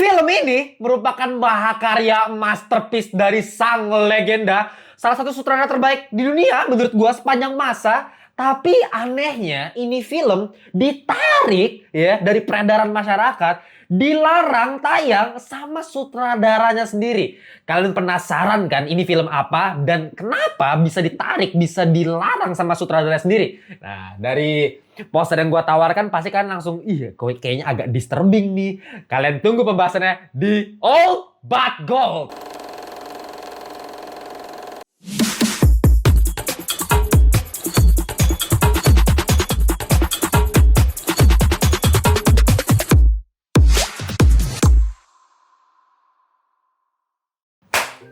Film ini merupakan mahakarya masterpiece dari sang legenda, salah satu sutradara terbaik di dunia menurut gua sepanjang masa. Tapi anehnya ini film ditarik ya dari peredaran masyarakat, dilarang tayang sama sutradaranya sendiri. Kalian penasaran kan ini film apa dan kenapa bisa ditarik, bisa dilarang sama sutradaranya sendiri? Nah, dari poster yang gua tawarkan pasti kan langsung, iya kayaknya agak disturbing nih. Kalian tunggu pembahasannya di Old But Gold.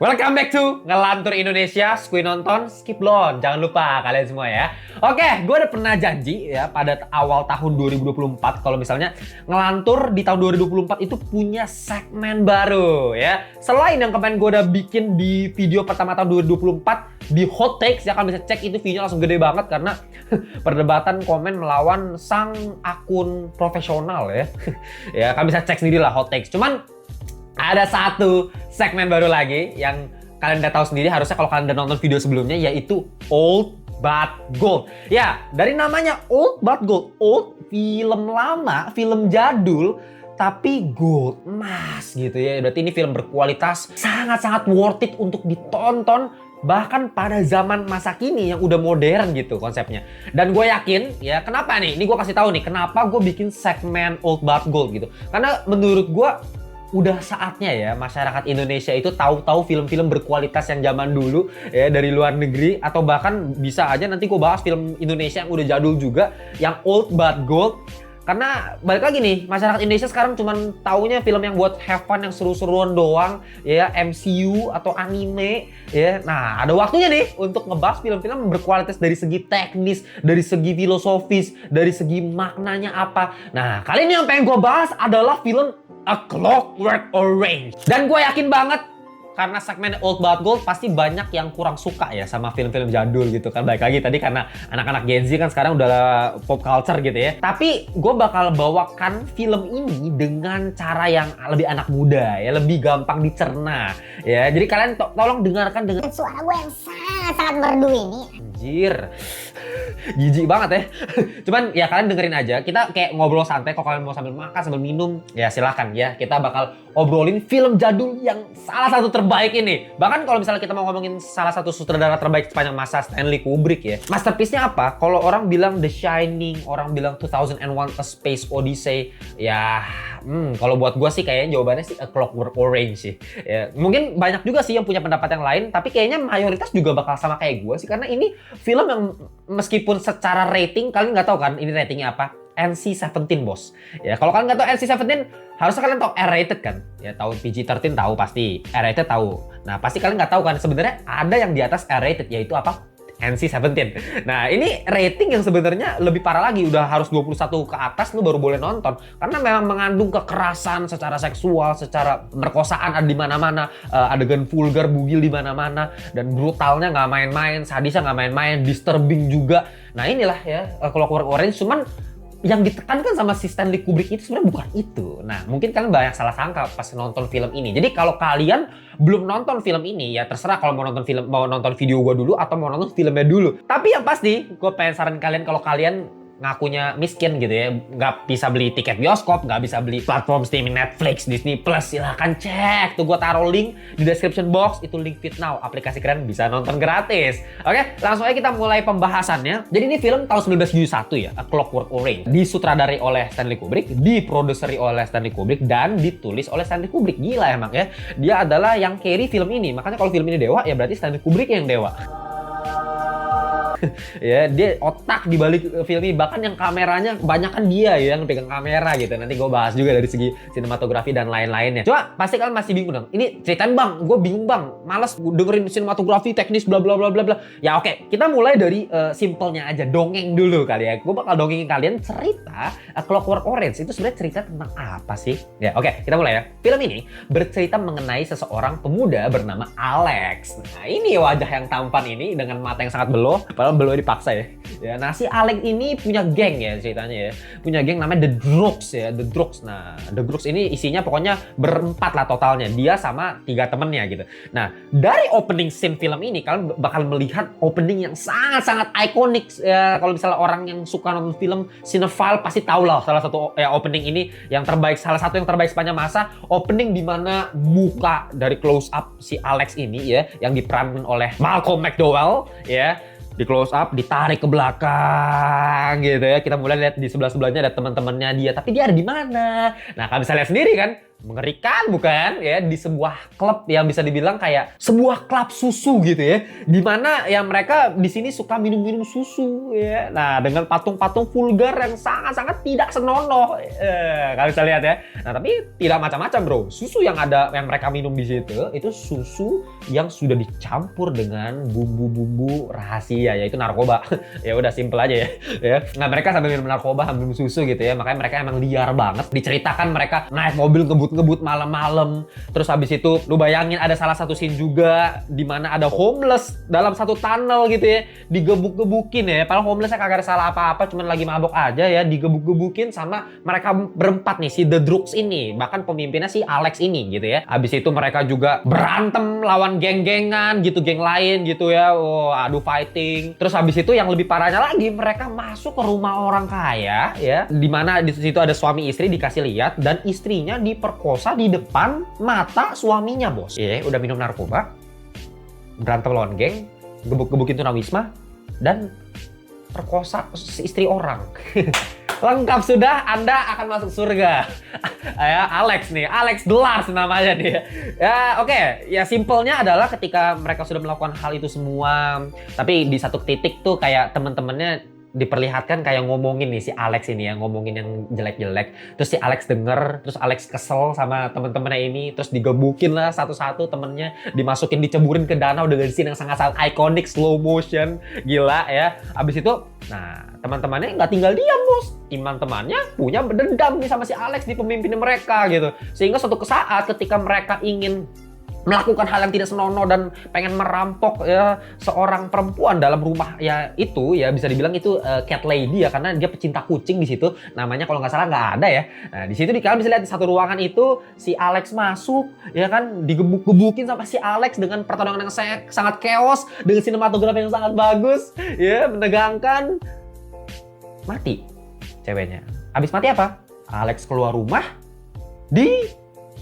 Welcome back to Ngelantur Indonesia, Skui nonton, skip belum. Jangan lupa kalian semua ya. Oke, gue udah pernah janji ya pada awal tahun 2024 kalau misalnya Ngelantur di tahun 2024 itu punya segmen baru ya. Selain yang kemarin gue udah bikin di video pertama tahun 2024 di Hot Takes ya, kalian bisa cek itu videonya langsung gede banget karena perdebatan komen melawan sang akun profesional ya. Ya, kalian bisa cek sendiri lah Hot Takes. Cuman ada satu segmen baru lagi yang kalian udah tahu sendiri harusnya kalau kalian udah nonton video sebelumnya, yaitu Old But Gold. Ya, dari namanya Old But Gold. Old, film lama, film jadul, tapi gold, emas gitu ya. Berarti ini film berkualitas, sangat-sangat worth it untuk ditonton. Bahkan pada zaman masa kini yang udah modern gitu konsepnya. Dan gue yakin ya, kenapa nih? Ini gue kasih tahu nih, kenapa gue bikin segmen Old But Gold gitu. Karena menurut gue udah saatnya ya masyarakat Indonesia itu tahu-tahu film-film berkualitas yang zaman dulu ya, dari luar negeri, atau bahkan bisa aja nanti gue bahas film Indonesia yang udah jadul juga, yang Old But Gold. Karena balik lagi nih, masyarakat Indonesia sekarang cuman taunya film yang buat have fun, yang seru-seruan doang ya, MCU atau anime ya. Nah, ada waktunya nih untuk ngebahas film-film berkualitas dari segi teknis, dari segi filosofis, dari segi maknanya apa. Nah, kali ini yang pengen gue bahas adalah film A Clockwork Orange. Dan gue yakin banget karena segmen Old But Gold pasti banyak yang kurang suka ya sama film-film jadul gitu kan. Baik lagi tadi karena anak-anak Gen Z kan sekarang udah pop culture gitu ya. Tapi gue bakal bawakan film ini dengan cara yang lebih anak muda ya, lebih gampang dicerna ya. Jadi kalian tolong dengarkan dengan suara gue yang sangat merdu ini. Anjir, jijik banget ya. Cuman ya kalian dengerin aja. Kita kayak ngobrol santai. Kalau kalian mau sambil makan, sambil minum, ya silahkan ya. Kita bakal obrolin film jadul yang salah satu terbaik ini. Bahkan kalau misalnya kita mau ngomongin salah satu sutradara terbaik sepanjang masa, Stanley Kubrick ya. Masterpiece-nya apa? Kalau orang bilang The Shining, orang bilang 2001 A Space Odyssey. Ya, kalau buat gue sih kayaknya jawabannya sih A Clockwork Orange sih. Ya, mungkin banyak juga sih yang punya pendapat yang lain. Tapi kayaknya mayoritas juga bakal sama kayak gue sih. Karena ini film yang meskipun secara rating, kalian nggak tahu kan ini ratingnya apa? NC-17 bos. Ya, kalau kalian nggak tahu NC-17, harusnya kalian tahu R-rated kan? Ya, tahu PG-13 tahu pasti, R-rated tahu. Nah, pasti kalian nggak tahu kan sebenarnya ada yang di atas R-rated, yaitu apa? NC-17. Nah, ini rating yang sebenarnya lebih parah lagi, udah harus 21 ke atas lu baru boleh nonton. Karena memang mengandung kekerasan secara seksual, secara merkosaan ada di mana-mana, adegan vulgar, bugil di mana-mana, dan brutalnya nggak main-main, sadisnya nggak main-main, disturbing juga. Nah, inilah ya Clockwork Orange. Cuman yang ditekankan sama si Stanley Kubrick itu sebenarnya bukan itu. Nah, mungkin kalian banyak salah sangka pas nonton film ini. Jadi kalau kalian belum nonton film ini, ya terserah kalau mau nonton film, mau nonton video gue dulu atau mau nonton filmnya dulu. Tapi yang pasti, gue pengen saran kalian kalau kalian ngakunya miskin gitu ya, nggak bisa beli tiket bioskop, nggak bisa beli platform streaming Netflix, Disney Plus, silahkan cek tuh, gue taruh link di description box, itu link Fit Now, aplikasi keren bisa nonton gratis. Oke, langsung aja kita mulai pembahasannya. Jadi ini film tahun 1971 ya, A Clockwork Orange, disutradarai oleh Stanley Kubrick, diproduseri oleh Stanley Kubrick, dan ditulis oleh Stanley Kubrick. Gila emang ya, dia adalah yang carry film ini. Makanya kalau film ini dewa, ya berarti Stanley Kubrick yang dewa. Ya, dia otak di balik film ini, bahkan yang kameranya kebanyakan dia ya yang pegang kamera gitu. Nanti gue bahas juga dari segi sinematografi dan lain-lainnya. Coba pasti kalian masih bingung dong. Ini ceritain bang, gue bingung bang, malas dengerin sinematografi, teknis, bla bla bla bla bla. Ya oke, kita mulai dari simpelnya aja, dongeng dulu kali ya. Gue bakal dongengin kalian cerita Clockwork Orange itu sebenarnya cerita tentang apa sih? Ya oke, kita mulai ya. Film ini bercerita mengenai seseorang pemuda bernama Alex. Nah, ini wajah yang tampan ini dengan mata yang sangat beloh, padahal padahal belum dipaksa ya. Ya, nah si Alex ini punya geng ya ceritanya ya. Punya geng namanya The Drugs ya, The Drugs. Nah, The Drugs ini isinya pokoknya berempat lah totalnya. Dia sama 3 temennya gitu. Nah, dari opening scene film ini kalian bakal melihat opening yang sangat-sangat ikonik ya. Kalau misalnya orang yang suka nonton film cinephile pasti tahu lah salah satu ya opening ini yang terbaik, salah satu yang terbaik sepanjang masa. Opening di mana muka dari close up si Alex ini ya yang diperankan oleh Malcolm McDowell ya. Di close up, ditarik ke belakang gitu ya. Kita mulai lihat di sebelah-sebelahnya ada teman-temannya dia, tapi dia ada di mana? Nah, kalian bisa lihat sendiri kan? Mengerikan bukan ya, di sebuah klub yang bisa dibilang kayak sebuah klub susu gitu ya, dimana ya mereka di sini suka minum-minum susu ya. Nah, dengan patung-patung vulgar yang sangat-sangat tidak senonoh, kalian bisa lihat ya. Nah, tapi tidak macam-macam bro, susu yang ada yang mereka minum di situ itu susu yang sudah dicampur dengan bumbu-bumbu rahasia yaitu narkoba. Ya udah simple aja ya. Nah, mereka sambil minum narkoba sambil minum susu gitu ya, makanya mereka emang liar banget. Diceritakan mereka naik mobil ngebut malam-malam. Terus habis itu lu bayangin ada salah satu scene juga di mana ada homeless dalam satu tunnel gitu ya, digebuk-gebukin ya. Padahal homelessnya kagak ada salah apa-apa, cuman lagi mabok aja ya, digebuk-gebukin sama mereka berempat nih si The Drugs ini. Bahkan pemimpinnya si Alex ini gitu ya. Habis itu mereka juga berantem lawan geng-gengan gitu, geng lain gitu ya. Oh, adu fighting. Terus habis itu yang lebih parahnya lagi, mereka masuk ke rumah orang kaya ya, di mana di situ ada suami istri dikasih lihat dan istrinya diperkosa di depan mata suaminya, bos. Udah minum narkoba, berantem lawan geng, gebuk-gebukin tunawisma, dan perkosa istri orang. Lengkap sudah, Anda akan masuk surga. Ya, Alex nih, Alex The Lars namanya nih. Ya, oke. Ya, simpelnya adalah ketika mereka sudah melakukan hal itu semua, tapi di satu titik tuh kayak teman-temannya diperlihatkan kayak ngomongin nih si Alex ini ya, ngomongin yang jelek-jelek. Terus si Alex denger, terus Alex kesel sama temen-temennya ini, terus digebukin lah satu-satu temennya, dimasukin, diceburin ke danau dengan scene yang sangat-sangat ikonik, slow motion, gila ya. Abis itu, nah teman-temannya nggak tinggal diam bos, teman-temannya punya dendam nih sama si Alex di pemimpin mereka gitu. Sehingga suatu saat ketika mereka ingin melakukan hal yang tidak senonoh dan pengen merampok ya seorang perempuan dalam rumah ya itu ya bisa dibilang itu cat lady ya, karena dia pecinta kucing di situ namanya, kalau nggak salah nggak ada ya. Nah di situ kalian bisa lihat di satu ruangan itu si Alex masuk ya kan, digebuk-gebukin sama si Alex dengan pertarungan yang sangat chaos dengan sinematografi yang sangat bagus ya, menegangkan. Mati ceweknya. Habis mati apa? Alex keluar rumah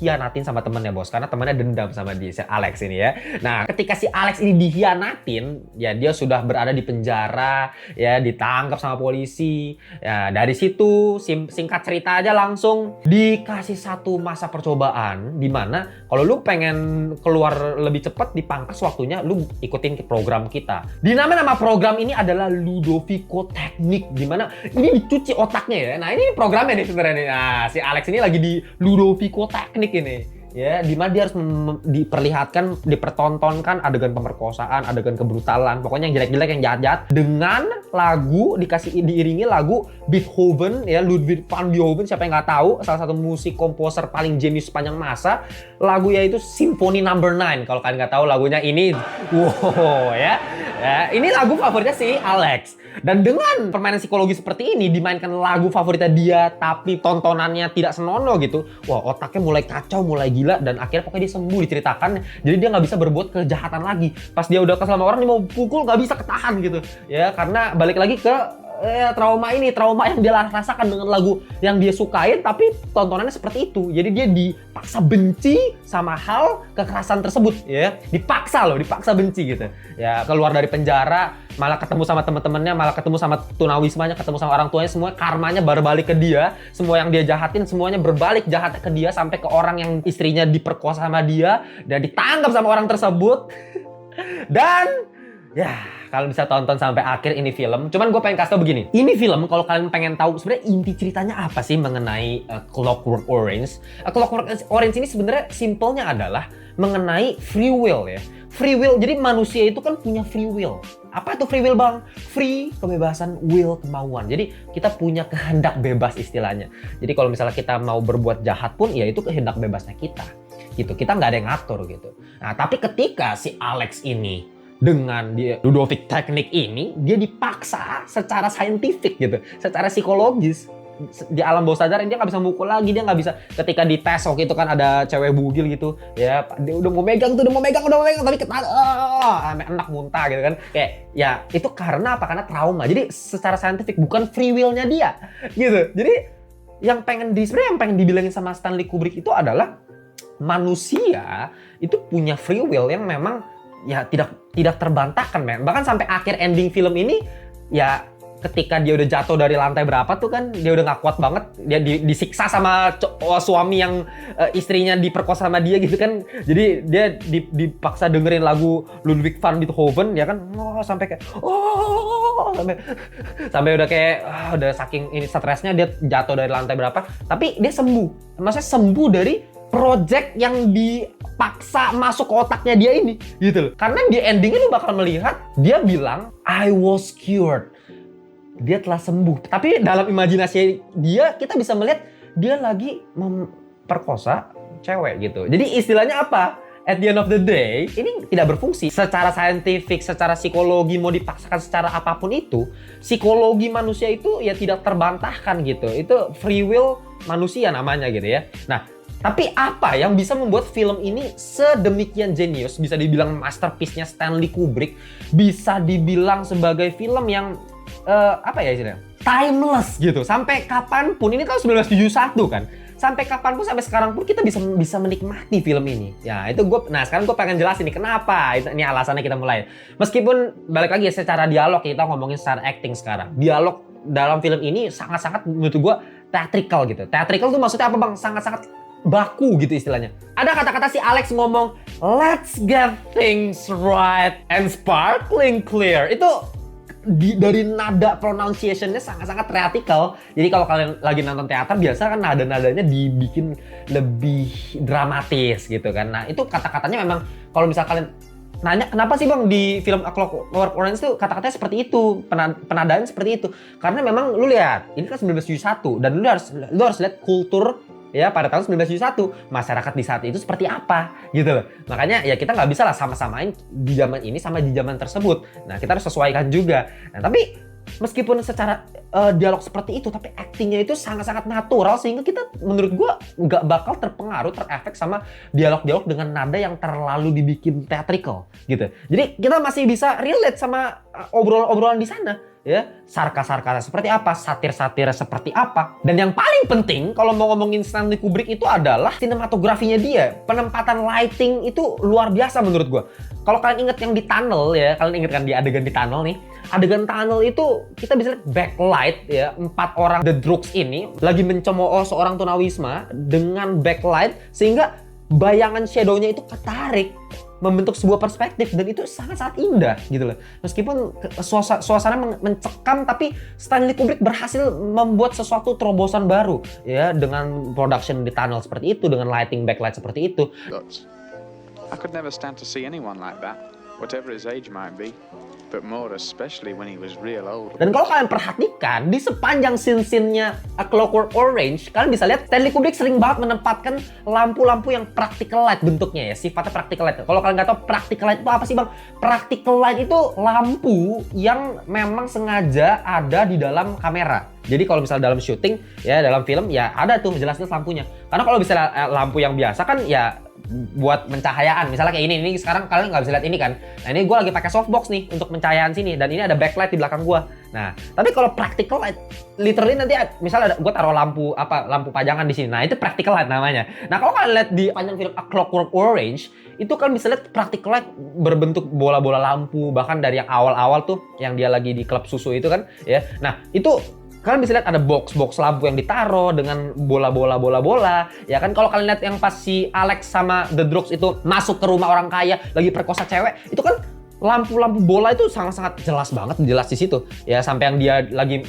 hianatin sama temennya bos, karena temennya dendam sama dia, si Alex ini ya. Nah ketika si Alex ini dihianatin ya, dia sudah berada di penjara ya, ditangkap sama polisi ya. Dari situ singkat cerita aja langsung dikasih satu masa percobaan, dimana kalau lu pengen keluar lebih cepat dipangkas waktunya, lu ikutin ke program kita. Nama program ini adalah Ludovico Technique, dimana ini dicuci otaknya ya. Nah ini programnya nih sebenarnya nih. Nah si Alex ini lagi di Ludovico Technique ini ya, dimana dia harus diperlihatkan, dipertontonkan adegan pemerkosaan, adegan kebrutalan, pokoknya yang jelek-jelek, yang jahat-jahat, dengan lagu diiringi lagu Beethoven ya, Ludwig van Beethoven. Siapa yang nggak tahu, salah satu musik komposer paling jenius sepanjang masa. Lagu yaitu Symphony Number 9. Kalau kalian nggak tahu lagunya ini, wow ya, ini lagu favoritnya si Alex. Dan dengan permainan psikologi seperti ini, dimainkan lagu favoritnya dia, tapi tontonannya tidak senonoh gitu. Wah, otaknya mulai kacau, mulai gila, dan akhirnya pokoknya dia sembuh, diceritakan. Jadi dia nggak bisa berbuat kejahatan lagi. Pas dia udah kesel sama orang, dia mau pukul, nggak bisa ketahan gitu. Ya, karena balik lagi ke trauma yang dia rasakan dengan lagu yang dia sukain, tapi tontonannya seperti itu. Jadi dia dipaksa benci sama hal kekerasan tersebut ya, dipaksa benci gitu ya. Keluar dari penjara, malah ketemu sama teman-temannya, malah ketemu sama tunawismanya, ketemu sama orang tuanya, semua karmanya berbalik ke dia. Semua yang dia jahatin semuanya berbalik jahat ke dia, sampai ke orang yang istrinya diperkosa sama dia dan ditangkap sama orang tersebut. Dan ya, kalian bisa tonton sampai akhir ini film. Cuman gue pengen kasih tau begini. Ini film kalau kalian pengen tahu sebenarnya inti ceritanya apa sih mengenai Clockwork Orange. Clockwork Orange ini sebenarnya simpelnya adalah mengenai free will ya. Free will, jadi manusia itu kan punya free will. Apa itu free will bang? Free, kebebasan, will, kemauan. Jadi kita punya kehendak bebas istilahnya. Jadi kalau misalnya kita mau berbuat jahat pun ya itu kehendak bebasnya kita. Gitu. Kita nggak ada yang ngatur gitu. Nah tapi ketika si Alex ini dengan dia Ludovic teknik ini, dia dipaksa secara saintifik gitu, secara psikologis. Di alam bawah sadar dia nggak bisa mukul lagi, dia nggak bisa ketika dites waktu itu kan ada cewek bugil gitu ya, dia udah mau megang tapi enak muntah gitu kan, kayak ya itu karena apa? Karena trauma. Jadi secara saintifik bukan free will-nya dia gitu. Jadi yang pengen dibilangin sama Stanley Kubrick itu adalah manusia itu punya free will yang memang ya tidak terbantahkan, men. Bahkan sampai akhir ending film ini ya, ketika dia udah jatuh dari lantai berapa tuh kan, dia udah gak kuat banget, dia disiksa sama suami yang istrinya diperkosa sama dia gitu kan. Jadi dia dipaksa dengerin lagu Ludwig van Beethoven ya kan, sampai udah kayak udah saking ini stresnya dia jatuh dari lantai berapa, tapi dia sembuh. Maksudnya sembuh dari project yang dipaksa masuk ke otaknya dia ini gitu loh. Karena di endingnya lu bakal melihat dia bilang I was cured, dia telah sembuh. Tapi dalam imajinasi dia, kita bisa melihat dia lagi memperkosa cewek gitu. Jadi istilahnya apa? At the end of the day, ini tidak berfungsi. Secara saintifik, secara psikologi, mau dipaksakan secara apapun itu, psikologi manusia itu ya tidak terbantahkan gitu. Itu free will manusia namanya gitu ya. Nah, tapi apa yang bisa membuat film ini sedemikian jenius, bisa dibilang masterpiece-nya Stanley Kubrick, bisa dibilang sebagai film yang apa ya istilahnya, timeless gitu. Sampai kapanpun, ini tahun 1971 kan, sampai kapanpun, sampai sekarang pun kita bisa menikmati film ini. Ya itu sekarang gue pengen jelasin nih kenapa. Ini alasannya kita mulai. Meskipun balik lagi secara dialog, kita ngomongin secara acting sekarang. Dialog dalam film ini sangat-sangat menurut gue theatrical gitu. Theatrical tuh maksudnya apa bang? Sangat-sangat baku gitu istilahnya. Ada kata-kata si Alex ngomong, let's get things right and sparkling clear. Itu dari nada pronunciation-nya sangat-sangat theatrical. Jadi kalau kalian lagi nonton teater, biasa kan nada-nadanya dibikin lebih dramatis gitu kan. Nah itu kata-katanya memang, kalau misal kalian nanya kenapa sih bang di film A Clockwork Orange tuh kata-katanya seperti itu, penadaan seperti itu. Karena memang lu lihat, ini kan 1971 dan lu harus lihat kultur ya pada tahun 1971 masyarakat di saat itu seperti apa gitu loh. Makanya ya kita nggak bisa lah sama-samain di zaman ini sama di zaman tersebut. Nah kita harus sesuaikan juga. Nah tapi meskipun secara dialog seperti itu, tapi actingnya itu sangat-sangat natural, sehingga kita menurut gua nggak bakal terefek sama dialog-dialog dengan nada yang terlalu dibikin theatrical gitu. Jadi kita masih bisa relate sama obrolan-obrolan di sana. Ya, sarkas-sarkasnya seperti apa, satir-satir seperti apa. Dan yang paling penting kalau mau ngomongin Stanley Kubrick itu adalah sinematografinya dia. Penempatan lighting itu luar biasa menurut gua. Kalau kalian inget yang di tunnel ya, kalian inget kan di adegan di tunnel nih. Adegan tunnel itu kita bisa lihat backlight ya, 4 orang The Droogs ini lagi mencemooh seorang tunawisma dengan backlight sehingga bayangan shadow-nya itu ketarik membentuk sebuah perspektif, dan itu sangat-sangat indah gitu loh. Meskipun suasana mencekam, tapi Stanley Kubrick berhasil membuat sesuatu terobosan baru ya, dengan production di tunnel seperti itu, dengan lighting backlight seperti itu. I could never stand to see anyone like that, whatever his age might be. But more especially when he was real old. Dan kalau kalian perhatikan di sepanjang scene-nya A Clockwork Orange, kalian bisa lihat Stanley Kubrick sering banget menempatkan lampu-lampu yang practical light bentuknya ya, sifatnya practical light. Kalau kalian nggak tahu practical light itu apa sih bang? Practical light itu lampu yang memang sengaja ada di dalam kamera. Jadi kalau misalnya dalam syuting ya, dalam film ya ada tuh jelas-jelas lampunya. Karena kalau misalnya lampu yang biasa kan ya buat pencahayaan, misalnya kayak ini sekarang kalian nggak bisa lihat ini kan. Nah ini gue lagi pakai softbox nih untuk pencahayaan sini, dan ini ada backlight di belakang gue. Nah tapi kalau practical light, literally nanti misalnya gue taruh lampu pajangan di sini. Nah itu practical light namanya. Nah kalau kalian lihat di panjang film A Clockwork Orange, itu kan bisa lihat practical light berbentuk bola-bola lampu, bahkan dari yang awal-awal tuh yang dia lagi di klub susu itu kan ya. Nah itu kalian bisa lihat ada box lampu yang ditaruh dengan bola-bola ya kan. Kalau kalian lihat yang pas si Alex sama The Droogs itu masuk ke rumah orang kaya lagi perkosa cewek, itu kan lampu-lampu bola itu sangat-sangat jelas di situ ya. Sampai yang dia lagi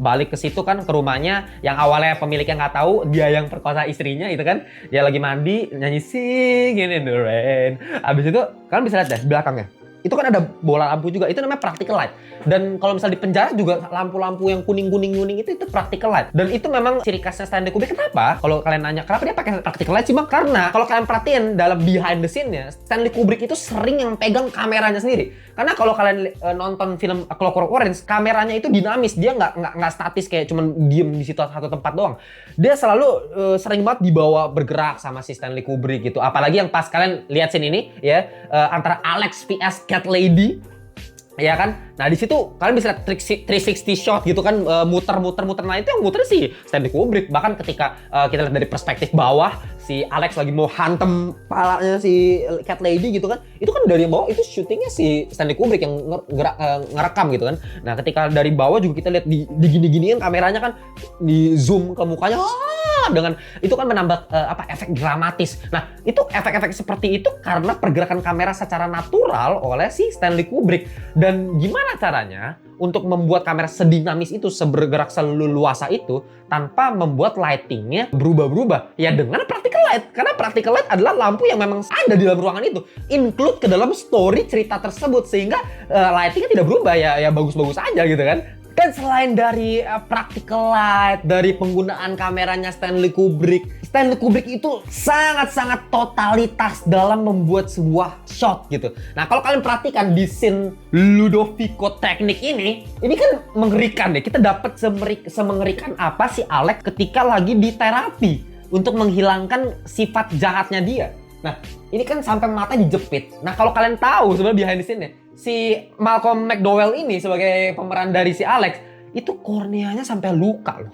balik ke situ kan, ke rumahnya yang awalnya pemiliknya nggak tahu dia yang perkosa istrinya itu kan, dia lagi mandi nyanyi Singing in the Rain. Abis itu kalian bisa lihat deh belakangnya itu kan ada bola lampu juga, itu namanya practical light. Dan kalau misalnya di penjara juga lampu-lampu yang kuning-kuning itu practical light. Dan itu memang ciri khasnya Stanley Kubrick. Kenapa? Kalau kalian nanya kenapa dia pakai practical light sih Bang? Karena kalau kalian perhatiin dalam behind the scene-nya, Stanley Kubrick itu sering yang pegang kameranya sendiri. Karena kalau kalian nonton film A Clockwork Orange, kameranya itu dinamis, dia nggak statis kayak cuman diem di situ satu tempat doang. Dia selalu sering banget dibawa bergerak sama si Stanley Kubrick gitu. Apalagi yang pas kalian lihat scene ini ya, antara Alex vs Cat Lady, ya kan? Nah di situ kalian bisa lihat 360 shot gitu kan, muter. Nah itu yang muter sih Stanley Kubrick. Bahkan ketika kita lihat dari perspektif bawah, si Alex lagi mau hantem palanya si Cat Lady gitu kan, itu kan dari bawah itu syutingnya si Stanley Kubrick yang ngerekam gitu kan. Nah ketika dari bawah juga kita lihat di gini-giniin kameranya kan, di zoom ke mukanya, dengan itu kan menambah efek dramatis. Nah itu efek-efek seperti itu karena pergerakan kamera secara natural oleh si Stanley Kubrick. Dan gimana caranya untuk membuat kamera sedinamis itu, sebergerak seleluasa itu, tanpa membuat lightingnya berubah-berubah? Ya dengan practical light. Karena practical light adalah lampu yang memang ada di dalam ruangan itu, include ke dalam story cerita tersebut, sehingga lightingnya tidak berubah, ya bagus-bagus aja gitu kan. Dan selain dari practical light, dari penggunaan kameranya Stanley Kubrick itu sangat-sangat totalitas dalam membuat sebuah shot gitu. Nah kalau kalian perhatikan di scene Ludovico teknik ini kan mengerikan deh. Kita dapat semengerikan apa si Alex ketika lagi di terapi untuk menghilangkan sifat jahatnya dia. Nah ini kan sampai mata dijepit. Nah kalau kalian tahu sebenarnya behind the scene-nya, si Malcolm McDowell ini sebagai pemeran dari si Alex itu korneanya sampai luka loh.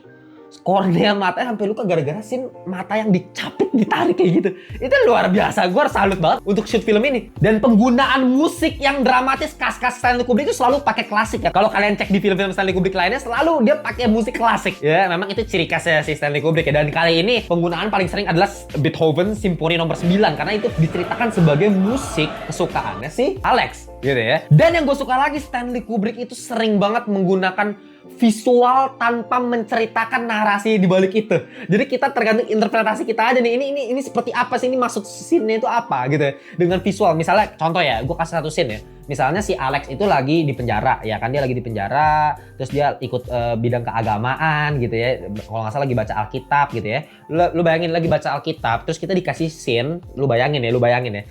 Kornea matanya sampai luka gara-gara scene mata yang dicapit, ditarik kayak gitu. Itu luar biasa, gue harus salut banget untuk shoot film ini. Dan penggunaan musik yang dramatis khas-khas Stanley Kubrick itu selalu pakai klasik ya. Kalau kalian cek di film-film Stanley Kubrick lainnya, selalu dia pakai musik klasik. Ya, memang itu ciri khasnya si Stanley Kubrick ya. Dan kali ini penggunaan paling sering adalah Beethoven Simfoni nomor 9 karena itu diceritakan sebagai musik kesukaannya si Alex gitu ya. Dan yang gue suka lagi, Stanley Kubrick itu sering banget menggunakan visual tanpa menceritakan narasi di balik itu. Jadi kita tergantung interpretasi kita aja nih. Ini seperti apa sih, ini maksud scene-nya itu apa gitu ya. Dengan visual. Misalnya contoh ya, gue kasih satu scene ya. Misalnya si Alex itu lagi di penjara, ya kan, dia lagi di penjara, terus dia ikut bidang keagamaan gitu ya. Kalau nggak salah lagi baca Alkitab gitu ya. Lu bayangin lagi baca Alkitab, terus kita dikasih scene, lu bayangin ya.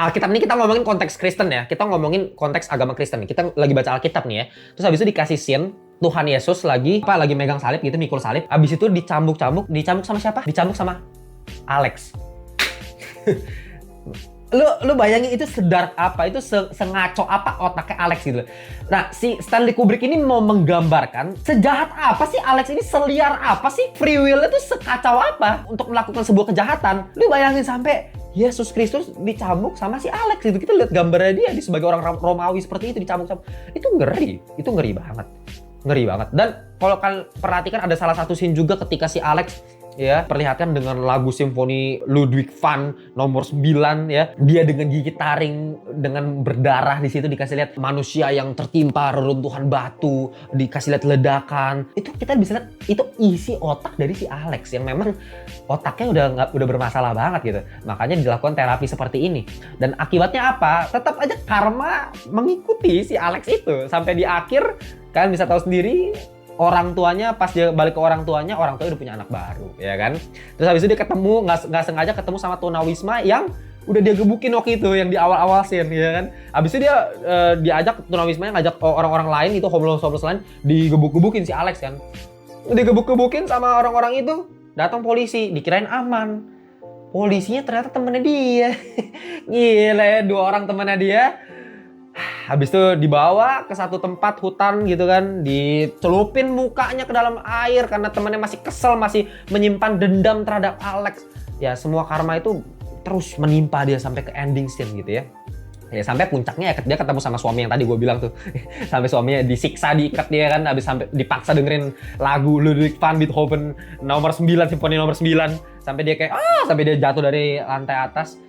Alkitab ini kita ngomongin konteks Kristen ya. Kita ngomongin konteks agama Kristen nih. Kita lagi baca Alkitab nih ya. Terus habis itu dikasih scene Tuhan Yesus lagi megang salib gitu, mikul salib. Habis itu dicambuk sama siapa? Dicambuk sama Alex. Lu bayangin itu sedark apa, itu sengaco apa otaknya Alex gitu. Nah, si Stanley Kubrick ini mau menggambarkan sejahat apa sih Alex ini, seliar apa sih, free will itu sekacau apa untuk melakukan sebuah kejahatan. Lu bayangin sampai Yesus Kristus dicambuk sama si Alex gitu. Kita lihat gambarnya dia sebagai orang Romawi seperti itu dicambuk. Itu ngeri banget. Dan kalau kalian perhatikan ada salah satu scene juga ketika si Alex ya perlihatkan dengan lagu simfoni Ludwig van nomor 9 ya. Dia dengan gigi taring, dengan berdarah, di situ dikasih lihat manusia yang tertimpa reruntuhan batu, dikasih lihat ledakan. Itu kita bisa lihat itu isi otak dari si Alex yang memang otaknya udah bermasalah banget gitu. Makanya dilakukan terapi seperti ini. Dan akibatnya apa? Tetap aja karma mengikuti si Alex itu sampai di akhir. Kalian bisa tahu sendiri, orang tuanya pas dia balik ke orang tuanya udah punya anak baru, ya kan? Terus habis itu dia ketemu, nggak sengaja ketemu sama tunawisma yang udah dia gebukin waktu itu, yang di awal-awal scene, ya kan? Habis itu dia diajak tunawisma yang ngajak orang-orang lain, itu homeless lain, digebuk-gebukin si Alex kan. Digebuk-gebukin sama orang-orang itu, datang polisi, dikirain aman. Polisinya ternyata temennya dia. Gila ya, 2 orang temennya dia. Habis itu dibawa ke satu tempat hutan gitu kan, dicelupin mukanya ke dalam air karena temannya masih kesel, masih menyimpan dendam terhadap Alex. Ya semua karma itu terus menimpa dia sampai ke ending scene gitu ya. Ya sampai puncaknya ya dia ketemu sama suami yang tadi gue bilang tuh. Sampai suaminya disiksa, diikat dia kan, habis sampai dipaksa dengerin lagu Ludwig van Beethoven nomor 9, simfoni nomor 9. Sampai dia kayak sampai dia jatuh dari lantai atas.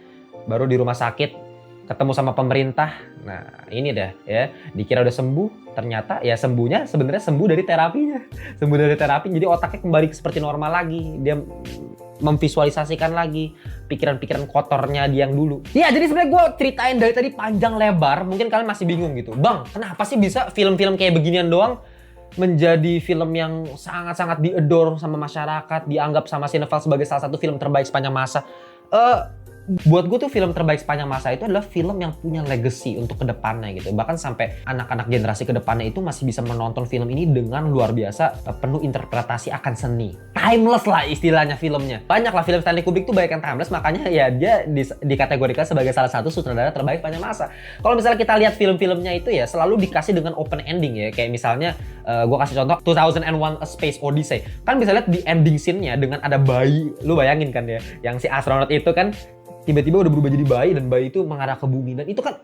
Baru di rumah sakit ketemu sama pemerintah. Nah ini dah ya, dikira udah sembuh, ternyata ya sebenarnya sembuh dari terapinya. Sembuh dari terapi, jadi otaknya kembali seperti normal lagi. Dia memvisualisasikan lagi pikiran-pikiran kotornya dia yang dulu. Ya, jadi sebenarnya gue ceritain dari tadi panjang lebar, mungkin kalian masih bingung gitu. Bang, kenapa sih bisa film-film kayak beginian doang menjadi film yang sangat-sangat di-adore sama masyarakat, dianggap sama Cinefile sebagai salah satu film terbaik sepanjang masa? Buat gue tuh film terbaik sepanjang masa itu adalah film yang punya legacy untuk kedepannya gitu. Bahkan sampai anak-anak generasi kedepannya itu masih bisa menonton film ini dengan luar biasa, penuh interpretasi akan seni. Timeless lah istilahnya filmnya. Banyak lah film Stanley Kubrick tuh banyak yang timeless, makanya ya dia dikategorikan sebagai salah satu sutradara terbaik sepanjang masa. Kalau misalnya kita lihat film-filmnya itu ya selalu dikasih dengan open ending ya. Kayak misalnya gue kasih contoh 2001 A Space Odyssey. Kan bisa lihat di ending scene-nya dengan ada bayi. Lu bayangin kan ya, yang si astronot itu kan tiba-tiba udah berubah jadi bayi dan bayi itu mengarah ke bumi, dan itu kan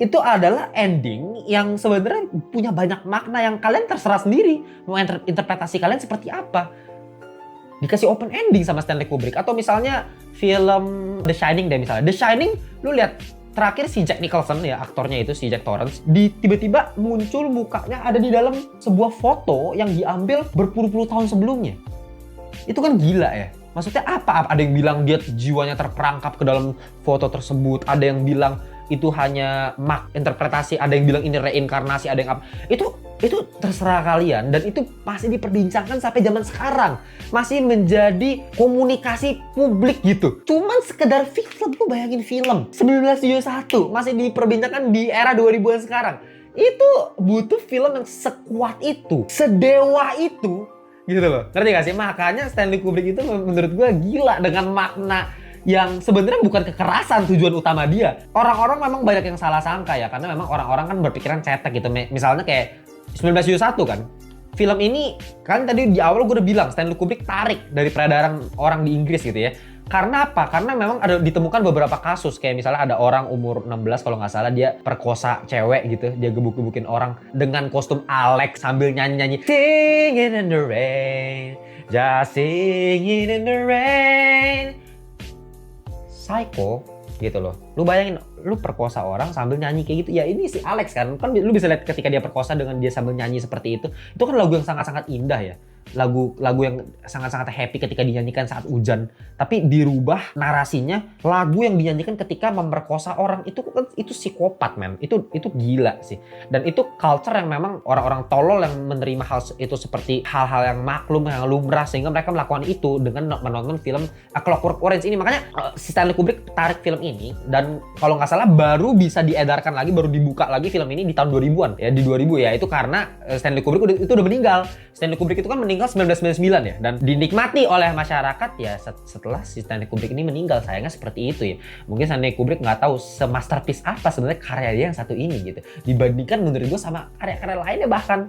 itu adalah ending yang sebenarnya punya banyak makna yang kalian terserah sendiri mau interpretasi kalian seperti apa. Dikasih open ending sama Stanley Kubrick. Atau misalnya film The Shining deh misalnya. The Shining lu lihat terakhir si Jack Nicholson ya, aktornya itu si Jack Torrance, tiba-tiba muncul mukanya ada di dalam sebuah foto yang diambil berpuluh-puluh tahun sebelumnya. Itu kan gila ya. Maksudnya apa? Ada yang bilang dia jiwanya terperangkap ke dalam foto tersebut. Ada yang bilang itu hanya interpretasi. Ada yang bilang ini reinkarnasi. Ada yang apa? Itu terserah kalian. Dan itu masih diperbincangkan sampai zaman sekarang. Masih menjadi komunikasi publik gitu. Cuman sekedar film. Tuh bayangin film 1971 masih diperbincangkan di era 2000-an sekarang. Itu butuh film yang sekuat itu, sedewa itu, gitu loh. Ngerti gak sih? Makanya Stanley Kubrick itu menurut gue gila dengan makna yang sebenarnya bukan kekerasan tujuan utama dia. Orang-orang memang banyak yang salah sangka ya, karena memang orang-orang kan berpikiran cetek gitu. Misalnya kayak 1971 kan. Film ini kan tadi di awal gue udah bilang Stanley Kubrick tarik dari peredaran orang di Inggris gitu ya. Karena apa? Karena memang ada ditemukan beberapa kasus. Kayak misalnya ada orang umur 16 kalau nggak salah, dia perkosa cewek gitu. Dia gebuk-gebukin orang dengan kostum Alex sambil nyanyi-nyanyi Singing in the rain, just singing in the rain. Psycho gitu loh. Lu bayangin, lu perkosa orang sambil nyanyi kayak gitu. Ya ini si Alex kan lu bisa lihat ketika dia perkosa dengan dia sambil nyanyi seperti itu. Itu kan lagu yang sangat-sangat indah ya. Lagu yang sangat-sangat happy ketika dinyanyikan saat hujan, tapi dirubah narasinya lagu yang dinyanyikan ketika memperkosa orang. Itu psikopat men, itu gila sih. Dan itu culture yang memang orang-orang tolol yang menerima hal itu seperti hal-hal yang maklum, yang lumrah, sehingga mereka melakukan itu dengan menonton film A Clockwork Orange ini. Makanya si Stanley Kubrick tarik film ini, dan kalau nggak salah baru bisa diedarkan lagi, baru dibuka lagi film ini di tahun 2000-an ya, di 2000 ya. Itu karena Stanley Kubrick itu udah meninggal. Stanley Kubrick itu kan meninggal 1999 ya, dan dinikmati oleh masyarakat ya setelah si Stanley Kubrick ini meninggal. Sayangnya seperti itu ya. Mungkin Stanley Kubrick nggak tahu semasterpiece apa sebenarnya karya dia yang satu ini gitu, dibandingkan menurut gue sama karya-karya lainnya. Bahkan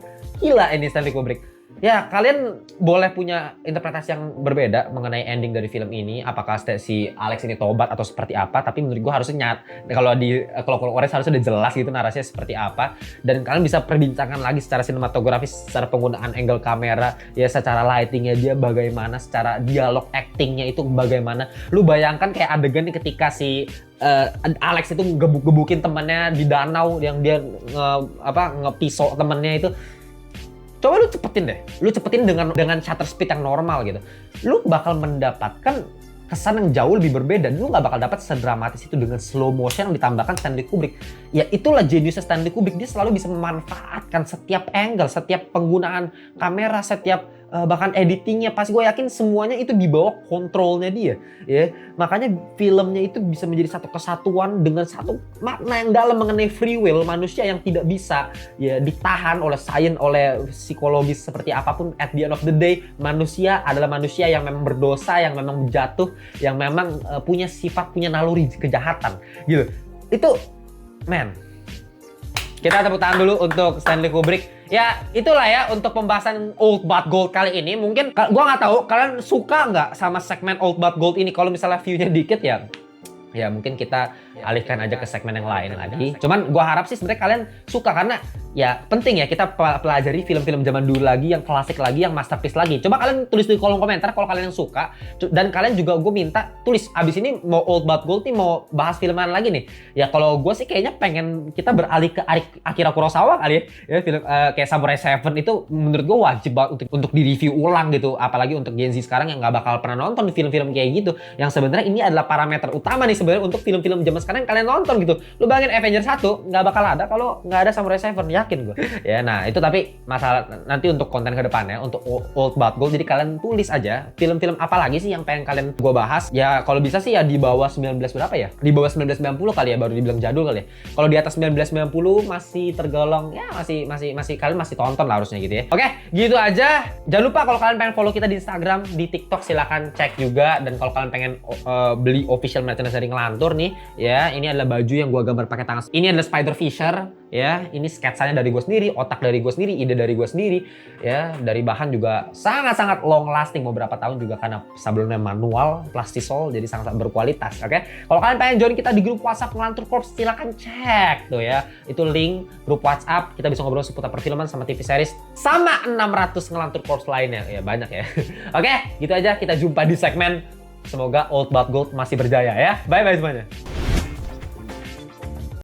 gila ini Stanley Kubrick. Ya, kalian boleh punya interpretasi yang berbeda mengenai ending dari film ini. Apakah si Alex ini tobat atau seperti apa? Tapi menurut gue harusnya kalau di Clockwork Orange harusnya udah jelas gitu narasinya seperti apa. Dan kalian bisa perbincangkan lagi secara sinematografis, secara penggunaan angle kamera, ya secara lightingnya dia bagaimana, secara dialog actingnya itu bagaimana. Lu bayangkan kayak adegan nih ketika si Alex itu gebuk-gebukin temannya di danau yang dia ngepisok temannya itu. Coba lu cepetin dengan shutter speed yang normal gitu. Lu bakal mendapatkan kesan yang jauh lebih berbeda. Lu nggak bakal dapat sedramatis itu dengan slow motion yang ditambahkan Stanley Kubrick. Ya itulah jeniusnya Stanley Kubrick. Dia selalu bisa memanfaatkan setiap angle, setiap penggunaan kamera, setiap bahkan editingnya. Pasti gue yakin semuanya itu di bawah kontrolnya dia. Ya, makanya filmnya itu bisa menjadi satu kesatuan dengan satu makna yang dalam mengenai free will manusia yang tidak bisa ya ditahan oleh sains, oleh psikologis seperti apapun. At the end of the day, manusia adalah manusia yang memang berdosa, yang memang jatuh, yang memang punya sifat, punya naluri kejahatan gitu. Itu man, kita tepuk tangan dulu untuk Stanley Kubrick. Ya itulah ya untuk pembahasan Old But Gold kali ini. Mungkin gua nggak tahu kalian suka nggak sama segmen Old But Gold ini. Kalau misalnya view-nya dikit ya mungkin kita alihkan aja ke segmen yang lain lagi. Cuman gua harap sih sebenarnya kalian suka, karena ya penting ya kita pelajari film-film zaman dulu lagi, yang klasik lagi, yang masterpiece lagi. Coba kalian tulis di kolom komentar kalau kalian yang suka. Dan kalian juga gue minta tulis abis ini mau Old But Gold nih mau bahas filman lagi nih. Ya kalau gue sih kayaknya pengen kita beralih ke Akira Kurosawa kali ya. Film kayak Samurai 7 itu menurut gue wajib banget untuk di-review ulang gitu. Apalagi untuk Gen Z sekarang yang nggak bakal pernah nonton film-film kayak gitu. Yang sebenarnya ini adalah parameter utama nih sebenarnya untuk film-film zaman sekarang yang kalian nonton gitu. Lu bayangin Avengers 1 nggak bakal ada kalau nggak ada Samurai 7, yakin gue. Ya, nah itu tapi masalah nanti untuk konten ke depannya untuk Old But Gold, jadi kalian tulis aja film-film apa lagi sih yang pengen kalian gue bahas. Ya kalau bisa sih ya di bawah 19 berapa ya? Di bawah 1990 kali ya baru dibilang jadul kali ya. Kalau di atas 1990 masih tergolong ya masih kalian masih tonton lah harusnya gitu ya. Oke, gitu aja. Jangan lupa kalau kalian pengen follow kita di Instagram, di TikTok silahkan cek juga. Dan kalau kalian pengen beli official merchandise dari Ngelantur nih, ya ini adalah baju yang gue gambar pakai tangan. Ini adalah Spider Fisher, ya ini sketsanya dari gue sendiri, otak dari gue sendiri, ide dari gue sendiri, ya dari bahan juga sangat-sangat long lasting beberapa tahun juga karena sebelumnya manual plastisol jadi sangat berkualitas. Oke, kalau kalian pengen join kita di grup WhatsApp Ngelantur Corps silahkan cek tuh ya, itu link grup WhatsApp, kita bisa ngobrol seputar perfilman sama TV series sama 600 Ngelantur Corps lainnya, ya banyak ya. Oke, gitu aja, kita jumpa di segmen. Semoga Old But Gold masih berjaya ya. Bye bye semuanya.